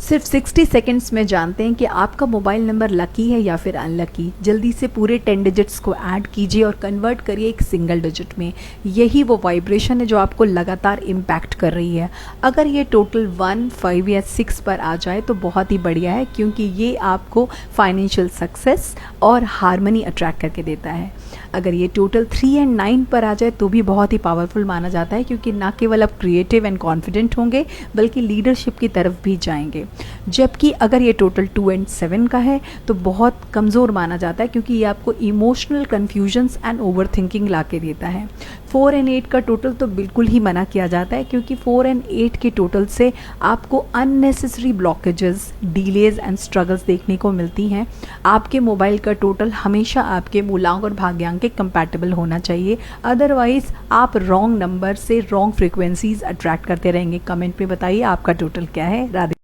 सिर्फ 60 सेकंड्स में जानते हैं कि आपका मोबाइल नंबर लकी है या फिर अनलकी। जल्दी से पूरे 10 डिजिट्स को ऐड कीजिए और कन्वर्ट करिए एक सिंगल डिजिट में। यही वो वाइब्रेशन है जो आपको लगातार इम्पैक्ट कर रही है। अगर ये टोटल 1, 5 या 6 पर आ जाए तो बहुत ही बढ़िया है, क्योंकि ये आपको फाइनेंशियल सक्सेस और हार्मनी अट्रैक्ट करके देता है। अगर ये टोटल 3 और 9 पर आ जाए तो भी बहुत ही पावरफुल माना जाता है, क्योंकि ना केवल आप क्रिएटिव एंड कॉन्फिडेंट होंगे बल्कि लीडरशिप की तरफ भी जाएंगे। जबकि अगर ये टोटल 2 और 7 का है तो बहुत कमज़ोर माना जाता है, क्योंकि ये आपको emotional confusions and overthinking ला के देता है। 4 और 8 का टोटल तो बिल्कुल ही मना किया जाता है, क्योंकि 4 और 8 के टोटल से आपको unnecessary blockages, delays and struggles देखने को मिलती हैं। आपके मोबाइल का टोटल हमेशा आपके मूलांक और भाग्यांक के कंपैटिबल होना चाहिए, अदरवाइज आप रॉन्ग नंबर से रॉन्ग फ्रीक्वेंसीज अट्रैक्ट करते रहेंगे। कमेंट में बताइए आपका टोटल क्या है। राधे।